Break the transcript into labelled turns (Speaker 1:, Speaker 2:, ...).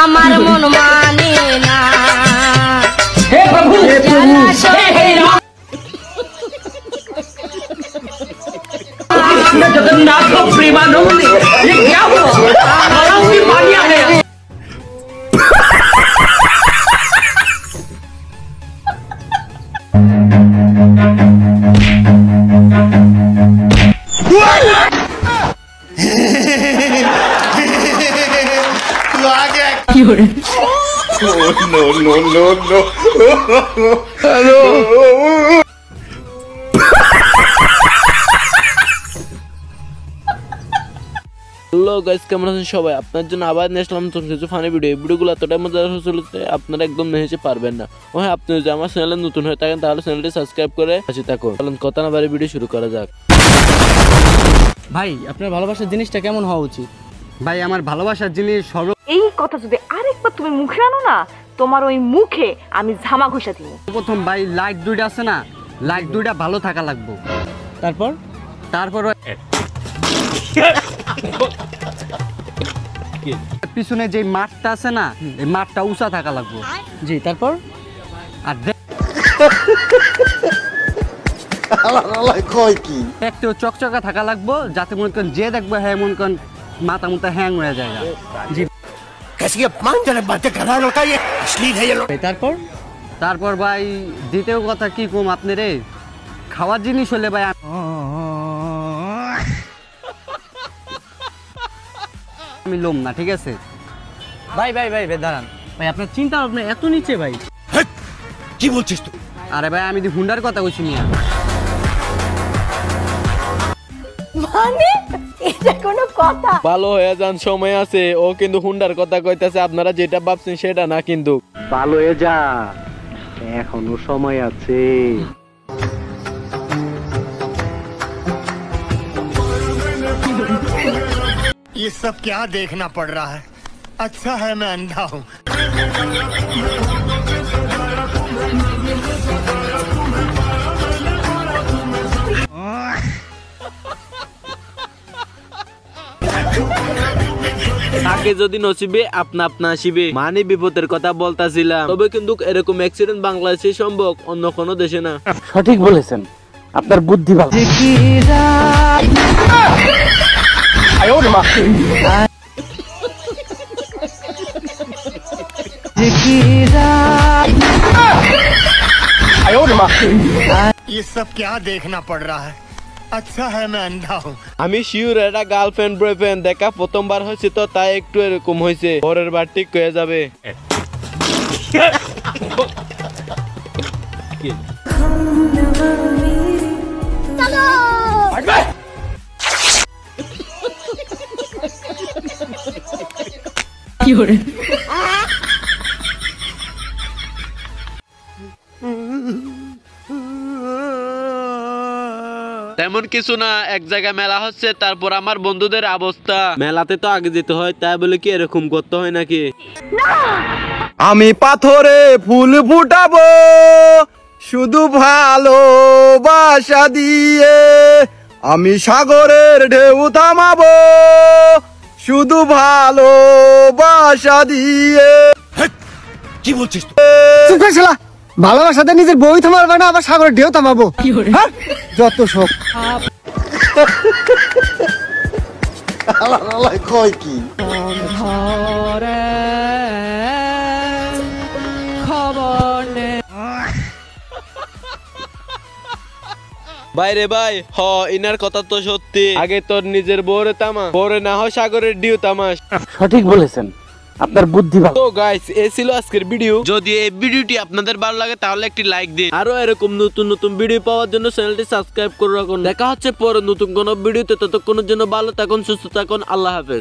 Speaker 1: আমার মন মানে না।
Speaker 2: हे प्रभु हे प्रभु हे राम जगन्नाथ प्रेमानंद ये क्या हुआ गलाव में पानी आ गया।
Speaker 3: No, no, no, no. Hello.
Speaker 4: Hello guys, কেমন আছেন সবাই? আপনার জন্য আবার নিয়ে আসলাম নতুন কিছু ফানি ভিডিও। ভিডিওগুলো এতটাই মজার হচ্ছে আপনারা একদম নেচে পারবেন না। ও হ্যাঁ, আপনি যদি আমার চ্যানেলে নতুন হয়ে থাকেন তাহলে চ্যানেলটি সাবস্ক্রাইব করে পাশে থাকুন। চলুন কথা না বাড়িয়ে ভিডিও শুরু করা যাক।
Speaker 5: ভাই, আপনার ভালোবাসার জিনিসটা কেমন হওয়া উচিত? ভাই, আমার ভালোবাসার জিনিস
Speaker 6: এই কথা যদি আরেকবার তুমি মুখে আনো না, তোমার ওই মুখে আমি ঝামা ঘষা দিব।
Speaker 5: প্রথম ভাই লাইট দুইটা আছে না, লাইট দুইটা ভালো থাকা লাগবে। তারপর পিছনে যে মাঠটা আছে না, এই মাঠটা উঁচা থাকা লাগবে। জি, তারপর আর একটু চকচকা থাকা লাগবো, যাতে মনে করেন যে দেখবো হ্যাঁ মনে করেন মাথা মুথা হ্যাং হয়ে যায়। জি, তারপর ভাই দ্বিতীয় কথা কি কম আপনি রে, খাওয়ার জিনিস হলে ভাই আমি লোম না, ঠিক আছে? ভাই ভাই ভাই ভাই দাঁড়ান ভাই, আপনার চিন্তা ভাবনা এত নিচে ভাই। কি বলছিস তুই? আরে ভাই, আমি হুন্ডার কথা কইছি মিয়া।
Speaker 6: মানে এটা কোনো কথা?
Speaker 4: ভালো হয়ে যান, সময় আছে। ও কিন্তু হুন্ডার কথা কইতাছে, আপনারা যেটা ভাবছেন সেটা না কিন্তু।
Speaker 5: ভালো হয়ে যা, এখনো সময় আছে।
Speaker 3: ये सब क्या देखना पड़ रहा है? अच्छा है मैं अंधा हूँ।
Speaker 4: তাকে যদি নসিবে আপনা আপনা আসিবে, মানে বিপদের কথা বলতাছিলাম। তবে কিন্তু এরকম অ্যাক্সিডেন্ট বাংলাদেশে সম্ভব, অন্য কোনো দেশে না।
Speaker 5: সঠিক বলেছেন, আপনার বুদ্ধি ভালো।
Speaker 3: ये सब क्या देखना पड़ रहा है? अच्छा है मैं अंधा हूँ।
Speaker 4: আমি শিওর এটা গার্লফ্রেন্ড বয়ফ্রেন্ড দেখা প্রথমবার হয়েছে, তো তাই একটু এরকম হয়েছে। পরের বার ঠিক হয়ে যাবে। তেমন কিছু না, এক জায়গায় মেলা হচ্ছে, তারপর আমার বন্ধুদের অবস্থা। মেলাতে তো আগে যেতে হয়, তাই বলে কি এরকম করতে হয় নাকি?
Speaker 7: আমি পাথরে ফুল ফুটাবো শুধু ভালোবাসা দিয়ে, আমি সাগরের ঢেউ থামাবো শুধু ভালোবাসা দিয়ে।
Speaker 3: কি বলছিস তুই?
Speaker 5: ভালোবাসাতে নিজের বই থামাবো না, আবার সাগরের ঢেউ থামাবো? যত শোক।
Speaker 7: কয় কি
Speaker 4: বাইরে ভাই, হ ইনার কথা তো সত্যি। আগে তোর নিজের বউরে তামা, বউরে না হয় সাগরের ডিউ তামাস।
Speaker 5: সঠিক বলেছেন, আপনার বুদ্ধি ভালো।
Speaker 4: তো গাইস, এই ছিল আজকের ভিডিও। যদি এই ভিডিওটি আপনাদের ভালো লাগে তাহলে একটি লাইক দিন। আরো এরকম নতুন নতুন ভিডিও পাওয়ার জন্য চ্যানেলটি সাবস্ক্রাইব করে রাখুন। দেখা হচ্ছে পরে নতুন কোনো ভিডিওতে। ততক্ষণের জন্য ভালো থাকুন, সুস্থ থাকুন। আল্লাহ হাফেজ।